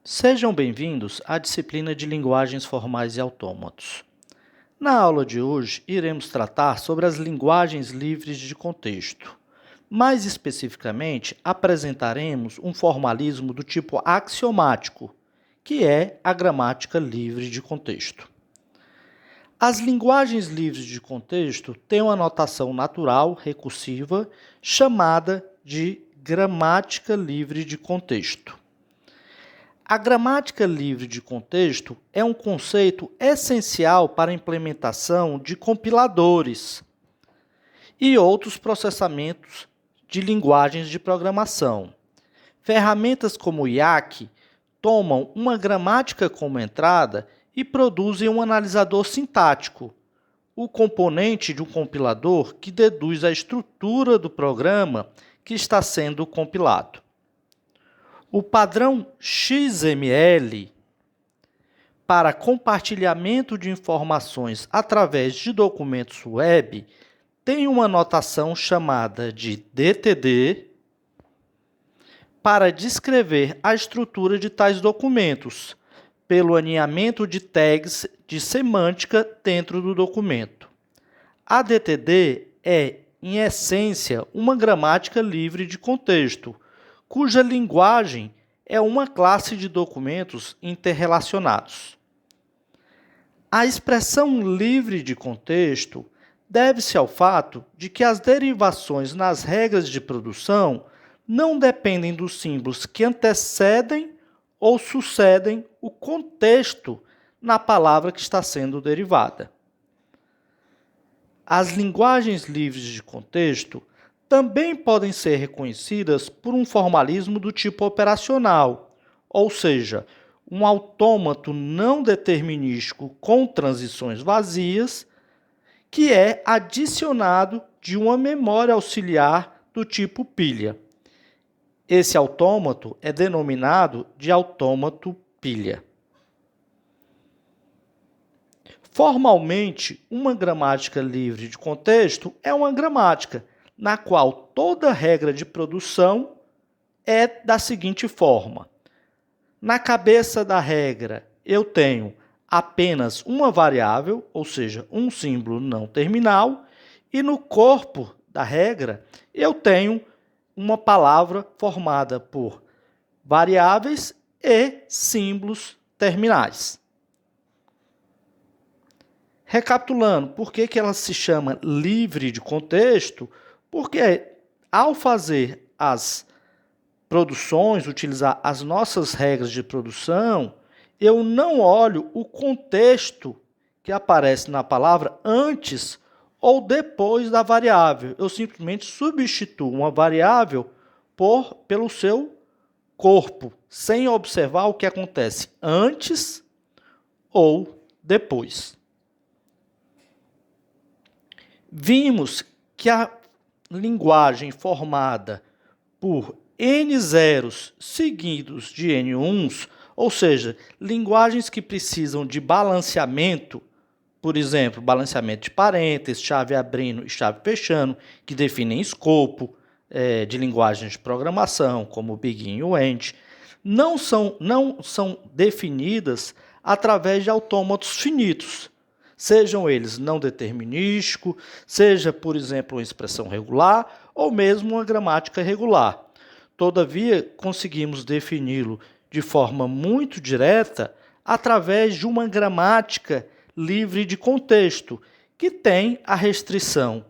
Sejam bem-vindos à disciplina de Linguagens Formais e Autômatos. Na aula de hoje, iremos tratar sobre as linguagens livres de contexto. Mais especificamente, apresentaremos um formalismo do tipo axiomático, que é a gramática livre de contexto. As linguagens livres de contexto têm uma notação natural, recursiva, chamada de gramática livre de contexto. A gramática livre de contexto é um conceito essencial para a implementação de compiladores e outros processamentos de linguagens de programação. Ferramentas como o IAC tomam uma gramática como entrada e produzem um analisador sintático, o componente de um compilador que deduz a estrutura do programa que está sendo compilado. O padrão XML para compartilhamento de informações através de documentos web tem uma notação chamada de DTD para descrever a estrutura de tais documentos, pelo alinhamento de tags de semântica dentro do documento. A DTD é, em essência, uma gramática livre de contexto, cuja linguagem é uma classe de documentos interrelacionados. A expressão livre de contexto deve-se ao fato de que as derivações nas regras de produção não dependem dos símbolos que antecedem ou sucedem o contexto na palavra que está sendo derivada. As linguagens livres de contexto também podem ser reconhecidas por um formalismo do tipo operacional, ou seja, um autômato não determinístico com transições vazias, que é adicionado de uma memória auxiliar do tipo pilha. Esse autômato é denominado de autômato pilha. Formalmente, uma gramática livre de contexto é uma gramática na qual toda regra de produção é da seguinte forma. Na cabeça da regra, eu tenho apenas uma variável, ou seja, um símbolo não terminal, e no corpo da regra, eu tenho uma palavra formada por variáveis e símbolos terminais. Recapitulando, por que ela se chama livre de contexto? Porque ao fazer as produções, utilizar as nossas regras de produção, eu não olho o contexto que aparece na palavra antes ou depois da variável. Eu simplesmente substituo uma variável pelo seu corpo, sem observar o que acontece antes ou depois. Vimos que a linguagem formada por N zeros seguidos de N uns, ou seja, linguagens que precisam de balanceamento, por exemplo, balanceamento de parênteses, chave abrindo e chave fechando, que definem escopo de linguagens de programação, como o begin e o end, não são definidas através de autômatos finitos, sejam eles não determinísticos, seja, por exemplo, uma expressão regular ou mesmo uma gramática regular. Todavia, conseguimos defini-lo de forma muito direta através de uma gramática livre de contexto, que tem a restrição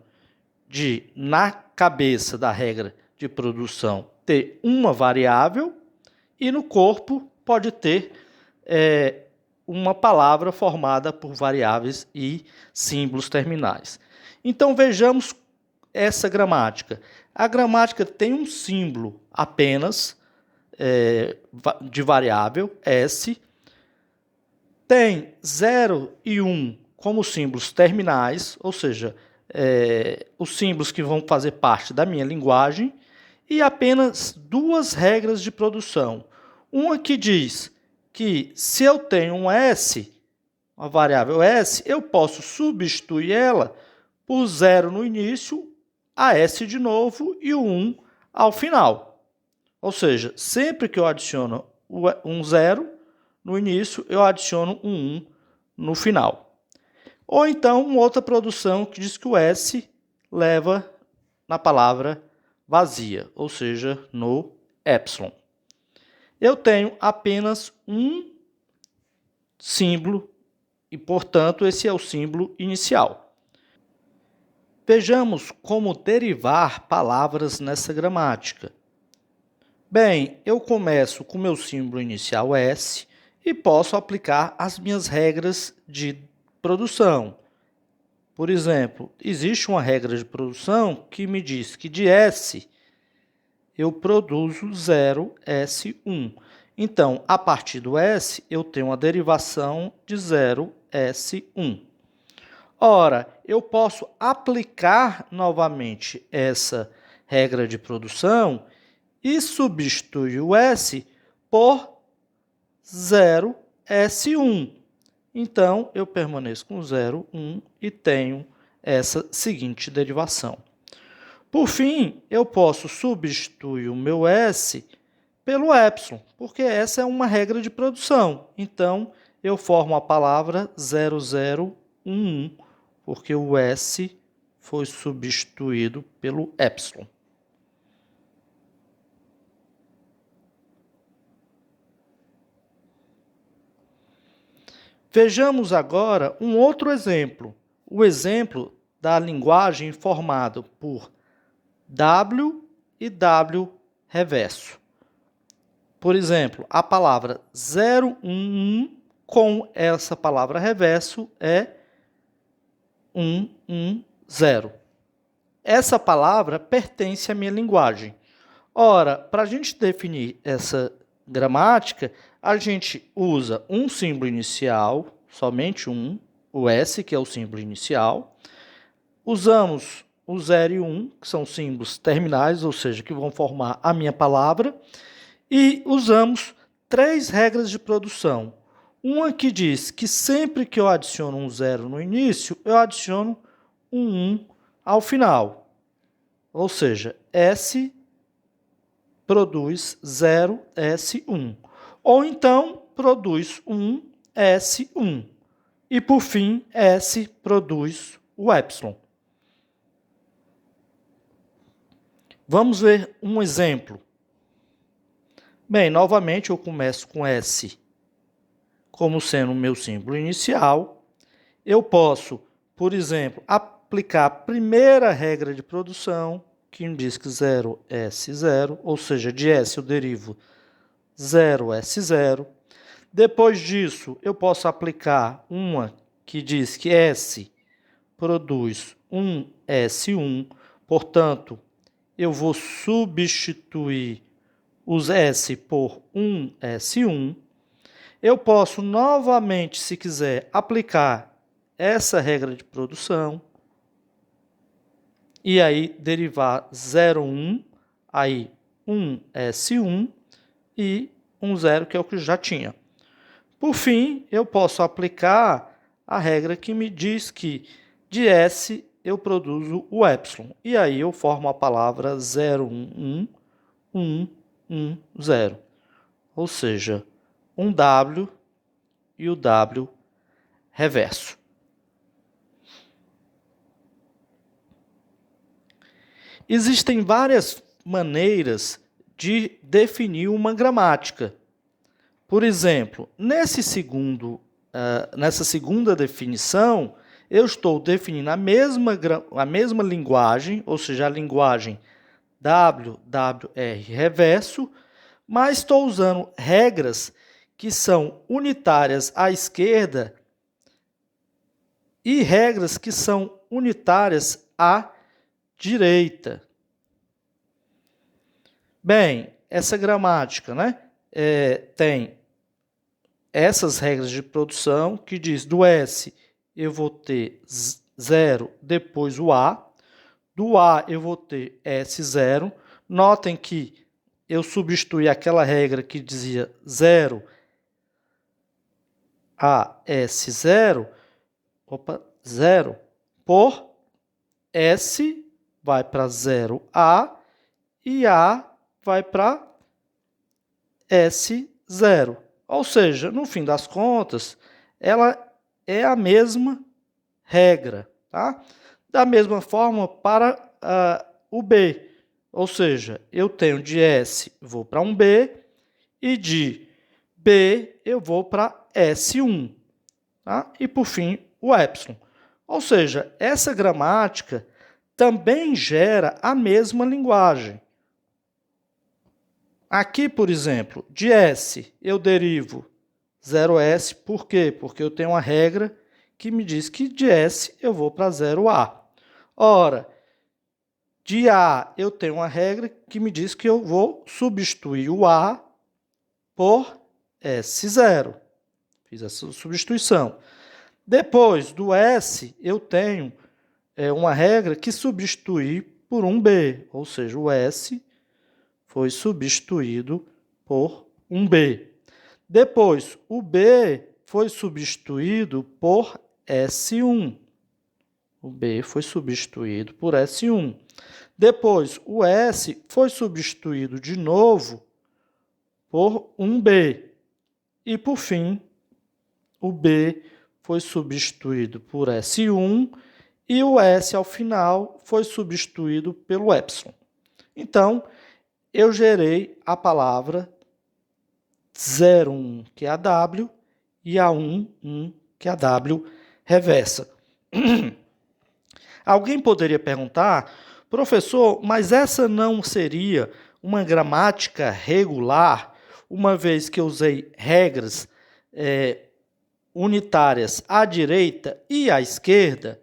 de, na cabeça da regra de produção, ter uma variável e no corpo pode ter uma palavra formada por variáveis e símbolos terminais. Então, vejamos essa gramática. A gramática tem um símbolo apenas de variável, S, tem 0 e 1 como símbolos terminais, ou seja, os símbolos que vão fazer parte da minha linguagem, e apenas duas regras de produção. Uma que diz que se eu tenho um S, uma variável S, eu posso substituir ela por 0 no início, a S de novo e o 1 ao final. Ou seja, sempre que eu adiciono um 0 no início, eu adiciono um 1 no final. Ou então, uma outra produção que diz que o S leva na palavra vazia, ou seja, no epsilon. Eu tenho apenas um símbolo e, portanto, esse é o símbolo inicial. Vejamos como derivar palavras nessa gramática. Bem, eu começo com meu símbolo inicial S e posso aplicar as minhas regras de produção. Por exemplo, existe uma regra de produção que me diz que de S eu produzo 0S1. Então, a partir do S, eu tenho uma derivação de 0S1. Ora, eu posso aplicar novamente essa regra de produção e substituir o S por 0S1. Então, eu permaneço com 0, 1 e tenho essa seguinte derivação. Por fim, eu posso substituir o meu S pelo epsilon, porque essa é uma regra de produção. Então, eu formo a palavra 0011, porque o S foi substituído pelo epsilon. Vejamos agora um outro exemplo. O exemplo da linguagem formada por W e W reverso. Por exemplo, a palavra 011 com essa palavra reverso é 110. Essa palavra pertence à minha linguagem. Ora, para a gente definir essa gramática, a gente usa um símbolo inicial, somente um, o S, que é o símbolo inicial. Usamos o 0 e 1, que são símbolos terminais, ou seja, que vão formar a minha palavra. E usamos 3 regras de produção. Uma que diz que sempre que eu adiciono um 0 no início, eu adiciono um 1 ao final. Ou seja, S produz 0S1. Ou então, produz 1S1. E, por fim, S produz o epsilon. Vamos ver um exemplo. Bem, novamente eu começo com S como sendo o meu símbolo inicial. Eu posso, por exemplo, aplicar a primeira regra de produção, que me diz que 0S0, ou seja, de S eu derivo 0S0. Depois disso, eu posso aplicar uma que diz que S produz 1S1, portanto, eu vou substituir os S por 1S1. Eu posso novamente, se quiser, aplicar essa regra de produção e aí derivar 0,1, aí 1S1 e 1,0, que é o que eu já tinha. Por fim, eu posso aplicar a regra que me diz que de S eu produzo o epsilon. E aí eu formo a palavra 011, 110. Ou seja, um W e o W reverso. Existem várias maneiras de definir uma gramática. Por exemplo, nessa segunda definição, eu estou definindo a mesma linguagem, ou seja, a linguagem WWR reverso, mas estou usando regras que são unitárias à esquerda e regras que são unitárias à direita. Bem, essa gramática, né, tem essas regras de produção que diz do S eu vou ter 0, depois o A. Do A eu vou ter S0. Notem que eu substituí aquela regra que dizia 0 a S0, 0, por S vai para 0A e A vai para S0. 0. Ou seja, no fim das contas, ela é a mesma regra, tá? Da mesma forma para o B, ou seja, eu tenho de S, vou para um B, e de B eu vou para S1, tá? E por fim o epsilon. Ou seja, essa gramática também gera a mesma linguagem. Aqui, por exemplo, de S eu derivo 0S, por quê? Porque eu tenho uma regra que me diz que de S eu vou para 0A. Ora, de A eu tenho uma regra que me diz que eu vou substituir o A por S0. Fiz essa substituição. Depois do S, eu tenho uma regra que substitui por um B, ou seja, o S foi substituído por um B. Depois, o B foi substituído por S1. O B foi substituído por S1. Depois, o S foi substituído de novo por um B. E, por fim, o B foi substituído por S1 e o S, ao final, foi substituído pelo epsilon. Então, eu gerei a palavra 01, que é a W, e a 11, que é a W reversa. Alguém poderia perguntar, professor, mas essa não seria uma gramática regular, uma vez que eu usei regras unitárias à direita e à esquerda?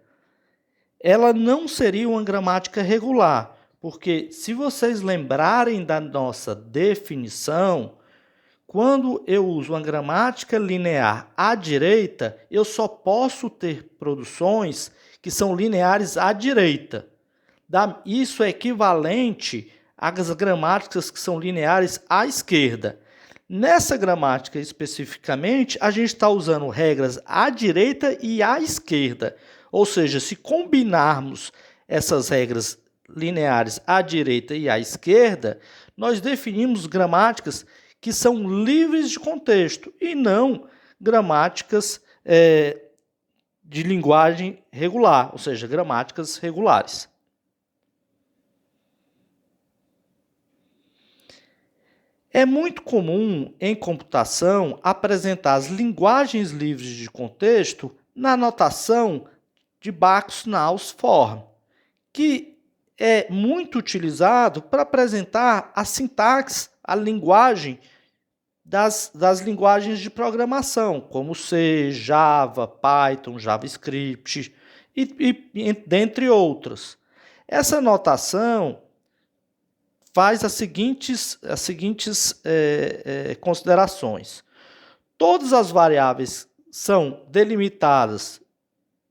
Ela não seria uma gramática regular, porque se vocês lembrarem da nossa definição, quando eu uso uma gramática linear à direita, eu só posso ter produções que são lineares à direita. Isso é equivalente às gramáticas que são lineares à esquerda. Nessa gramática especificamente, a gente está usando regras à direita e à esquerda. Ou seja, se combinarmos essas regras lineares à direita e à esquerda, nós definimos gramáticas que são livres de contexto e não gramáticas de linguagem regular, ou seja, gramáticas regulares. É muito comum em computação apresentar as linguagens livres de contexto na notação de Backus-Naus form, que é muito utilizado para apresentar a sintaxe, a linguagem das linguagens de programação, como C, Java, Python, JavaScript, e dentre outras. Essa notação faz as seguintes considerações. Todas as variáveis são delimitadas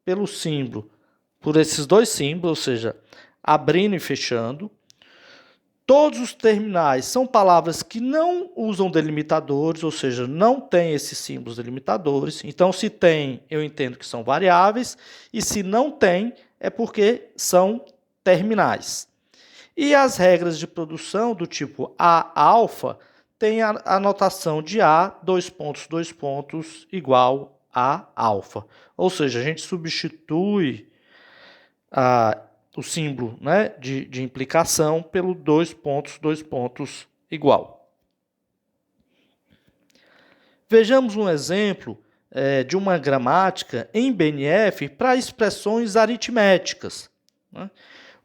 pelo símbolo, por esses dois símbolos, ou seja, abrindo e fechando. Todos os terminais são palavras que não usam delimitadores, ou seja, não tem esses símbolos delimitadores. Então, se tem, eu entendo que são variáveis, e se não tem, é porque são terminais. E as regras de produção do tipo A-alfa tem a notação de A, dois pontos, igual a alfa. Ou seja, a gente substitui o símbolo, né, de implicação pelo dois pontos, igual. Vejamos um exemplo de uma gramática em BNF para expressões aritméticas. Né?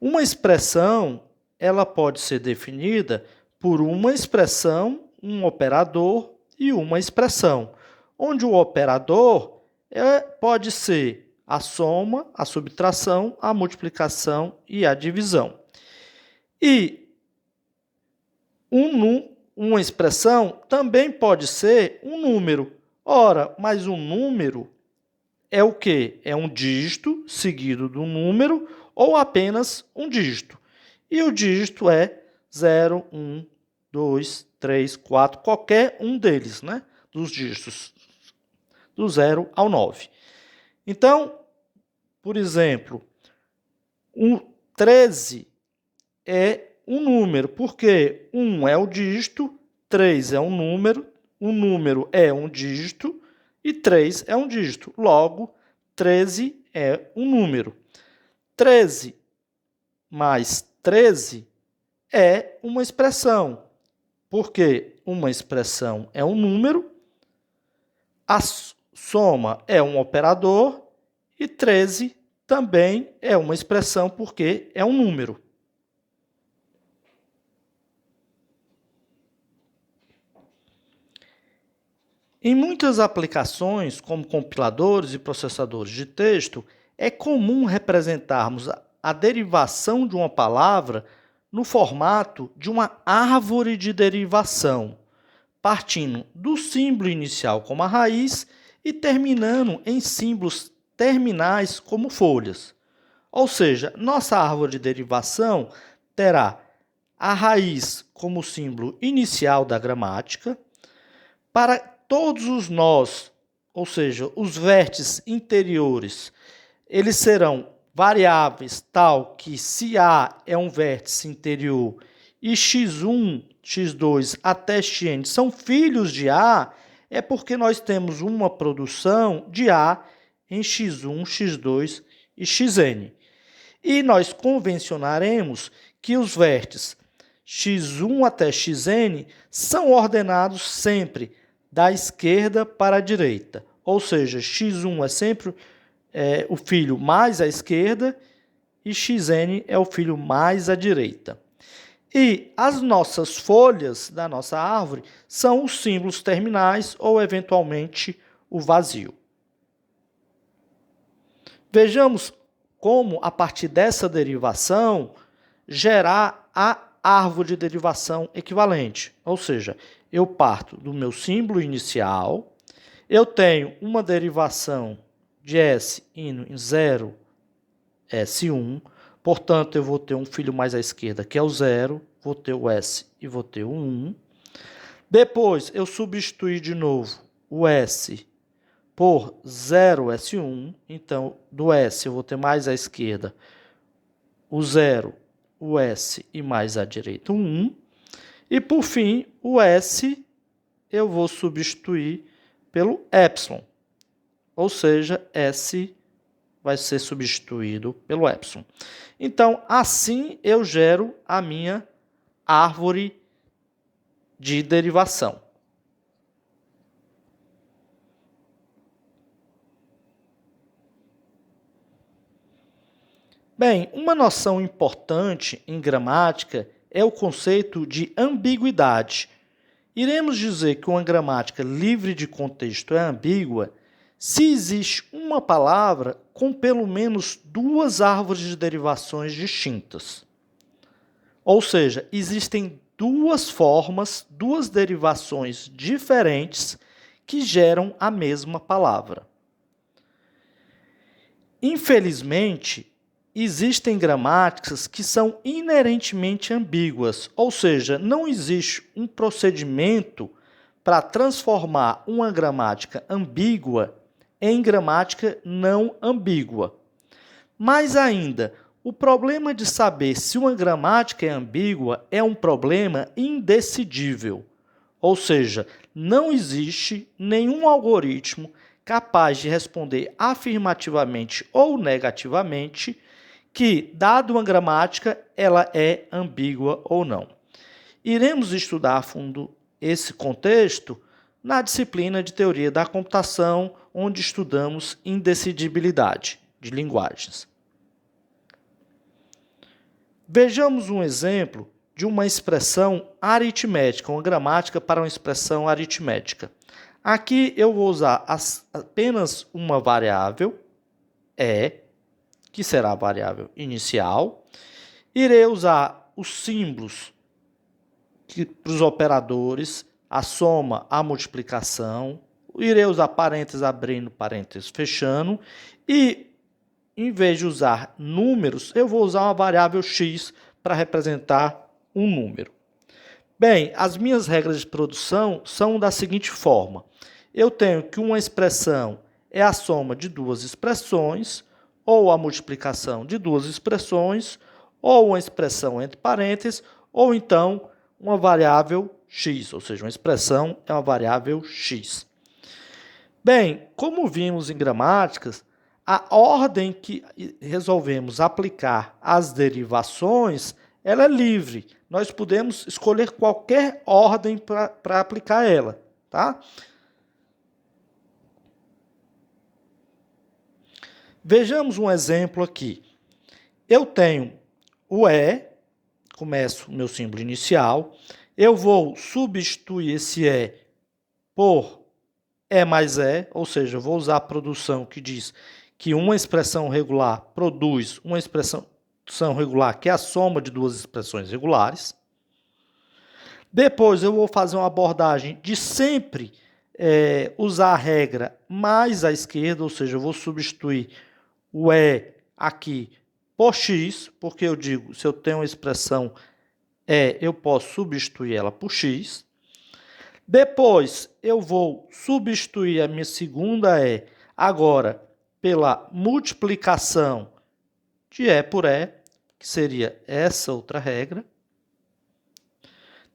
Uma expressão ela pode ser definida por uma expressão, um operador e uma expressão, onde o operador pode ser a soma, a subtração, a multiplicação e a divisão. E uma expressão também pode ser um número. Ora, mas um número é o quê? É um dígito seguido de um número ou apenas um dígito. E o dígito é 0, 1, 2, 3, 4, qualquer um deles, né? Dos dígitos, do 0 ao 9. Então, por exemplo, o 13 é um número, porque 1 é o dígito, 3 é um número, um número é um dígito e 3 é um dígito. Logo, 13 é um número. 13 mais 13 é uma expressão, porque uma expressão é um número, a soma é um operador e 13 também é uma expressão porque é um número. Em muitas aplicações, como compiladores e processadores de texto, é comum representarmos a derivação de uma palavra no formato de uma árvore de derivação, partindo do símbolo inicial como a raiz e terminando em símbolos terminais como folhas. Ou seja, nossa árvore de derivação terá a raiz como símbolo inicial da gramática. Para todos os nós, ou seja, os vértices interiores, eles serão variáveis tal que se A é um vértice interior e x1, x2 até xn são filhos de A, é porque nós temos uma produção de A em x1, x2 e xn. E nós convencionaremos que os vértices x1 até xn são ordenados sempre da esquerda para a direita. Ou seja, x1 é sempre o filho mais à esquerda e xn é o filho mais à direita. E as nossas folhas da nossa árvore são os símbolos terminais ou, eventualmente, o vazio. Vejamos como, a partir dessa derivação, gerar a árvore de derivação equivalente. Ou seja, eu parto do meu símbolo inicial, eu tenho uma derivação de S indo em 0, S1, portanto, eu vou ter um filho mais à esquerda, que é o 0, vou ter o S e vou ter o 1. Depois, eu substituir de novo o S por 0S1, então, do S eu vou ter mais à esquerda o 0, o S e mais à direita o 1. E, por fim, o S eu vou substituir pelo epsilon, ou seja, S vai ser substituído pelo epsilon. Então, assim eu gero a minha árvore de derivação. Bem, uma noção importante em gramática é o conceito de ambiguidade. Iremos dizer que uma gramática livre de contexto é ambígua se existe uma palavra com pelo menos duas árvores de derivações distintas. Ou seja, existem duas formas, duas derivações diferentes que geram a mesma palavra. Infelizmente, existem gramáticas que são inerentemente ambíguas, ou seja, não existe um procedimento para transformar uma gramática ambígua em gramática não ambígua. Mais ainda, o problema de saber se uma gramática é ambígua é um problema indecidível, ou seja, não existe nenhum algoritmo capaz de responder afirmativamente ou negativamente que, dada uma gramática, ela é ambígua ou não. Iremos estudar a fundo esse contexto na disciplina de Teoria da Computação, onde estudamos indecidibilidade de linguagens. Vejamos um exemplo de uma expressão aritmética, uma gramática para uma expressão aritmética. Aqui eu vou usar apenas uma variável, E, que será a variável inicial. Irei usar os símbolos para os operadores, a soma, a multiplicação. Irei usar parênteses abrindo, parênteses fechando. E, em vez de usar números, eu vou usar uma variável x para representar um número. Bem, as minhas regras de produção são da seguinte forma. Eu tenho que uma expressão é a soma de duas expressões, ou a multiplicação de duas expressões, ou uma expressão entre parênteses, ou então uma variável x, ou seja, uma expressão é uma variável x. Bem, como vimos em gramáticas, a ordem que resolvemos aplicar às derivações, ela é livre. Nós podemos escolher qualquer ordem para aplicar ela, tá? Vejamos um exemplo aqui. Eu tenho o começo o meu símbolo inicial, eu vou substituir esse por mais ou seja, eu vou usar a produção que diz que uma expressão regular produz uma expressão regular que é a soma de duas expressões regulares. Depois eu vou fazer uma abordagem de sempre usar a regra mais à esquerda, ou seja, eu vou substituir o aqui por x, porque eu digo, se eu tenho uma expressão eu posso substituir ela por x. Depois, eu vou substituir a minha segunda agora pela multiplicação de por que seria essa outra regra.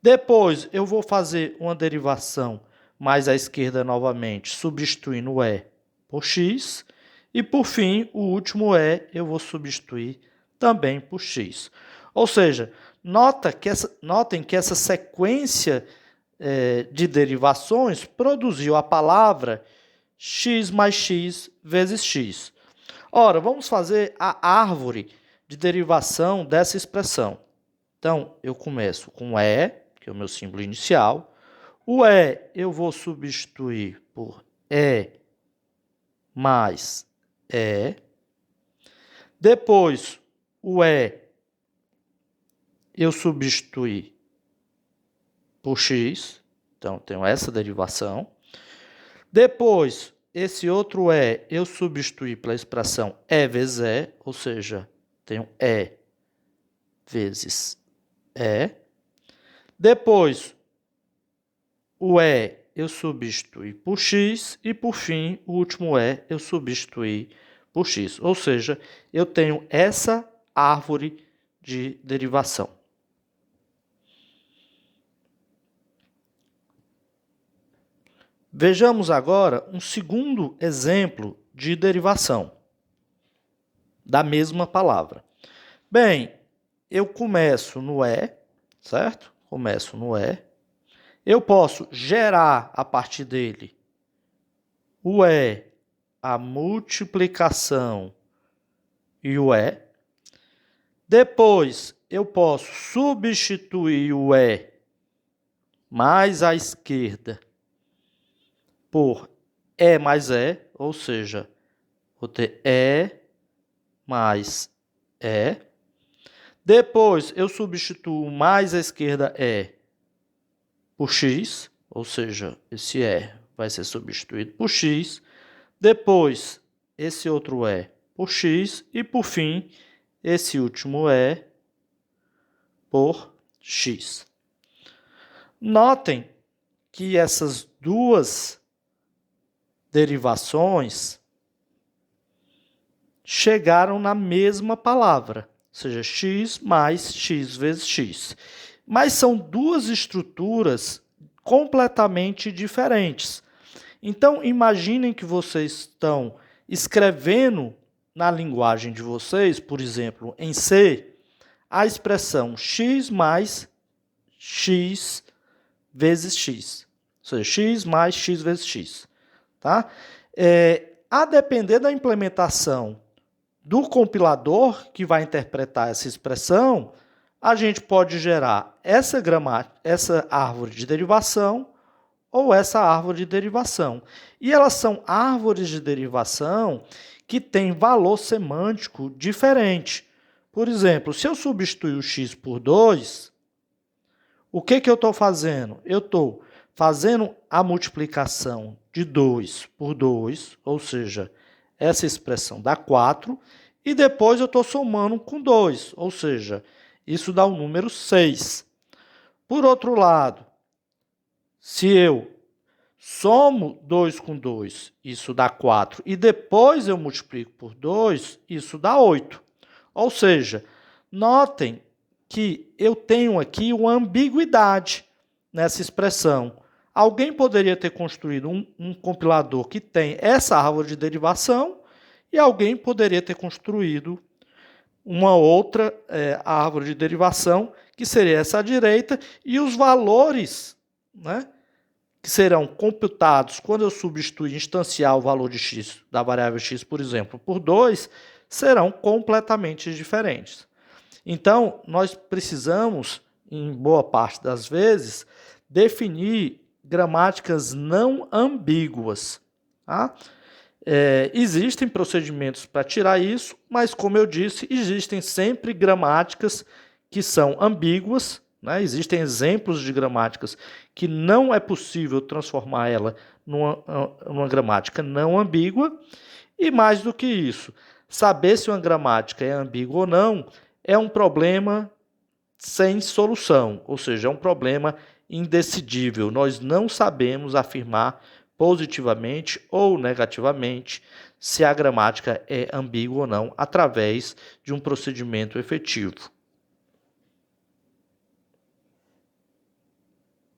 Depois, eu vou fazer uma derivação mais à esquerda novamente, substituindo o por x. E, por fim, o último eu vou substituir também por x. Ou seja, notem que essa sequência de derivações produziu a palavra x mais x vezes x. Ora, vamos fazer a árvore de derivação dessa expressão. Então, eu começo com que é o meu símbolo inicial. O eu vou substituir por mais Depois, o eu substituir por x. Então, tenho essa derivação. Depois, esse outro eu substituir pela expressão vezes ou seja, tenho vezes Depois, o eu substituir por x. E, por fim, o último eu substituir por x. Ou seja, eu tenho essa árvore de derivação. Vejamos agora um segundo exemplo de derivação da mesma palavra. Bem, eu começo no certo? Começo no Eu posso gerar a partir dele o a multiplicação e o Depois, eu posso substituir o mais à esquerda por mais ou seja, vou ter mais Depois, eu substituo mais à esquerda por x, ou seja, esse vai ser substituído por x. Depois, esse outro por x. E, por fim, esse último por x. Notem que essas duas derivações chegaram na mesma palavra, ou seja, x mais x vezes x. Mas são duas estruturas completamente diferentes. Então, imaginem que vocês estão escrevendo na linguagem de vocês, por exemplo, em C, a expressão x mais x vezes x. Ou seja, x mais x vezes x. Tá? A depender da implementação do compilador que vai interpretar essa expressão, a gente pode gerar essa árvore de derivação ou essa árvore de derivação. E elas são árvores de derivação que têm valor semântico diferente. Por exemplo, se eu substituir o x por 2, o que eu estou fazendo? Eu estou fazendo a multiplicação de 2 por 2, ou seja, essa expressão dá 4, e depois eu estou somando com 2, ou seja, isso dá o número 6. Por outro lado, se eu somo 2 com 2, isso dá 4, e depois eu multiplico por 2, isso dá 8. Ou seja, notem que eu tenho aqui uma ambiguidade. nessa expressão. Alguém poderia ter construído um compilador que tem essa árvore de derivação e alguém poderia ter construído uma outra árvore de derivação, que seria essa à direita, e os valores, né, que serão computados quando eu substituir, instanciar o valor de x, da variável x, por exemplo, por 2, serão completamente diferentes. Então, nós precisamos, em boa parte das vezes, definir gramáticas não ambíguas. Tá? Existem procedimentos para tirar isso, mas, como eu disse, existem sempre gramáticas que são ambíguas, né? Existem exemplos de gramáticas que não é possível transformar ela numa gramática não ambígua, e mais do que isso, saber se uma gramática é ambígua ou não é um problema sem solução, ou seja, é um problema indecidível. Nós não sabemos afirmar positivamente ou negativamente se a gramática é ambígua ou não através de um procedimento efetivo.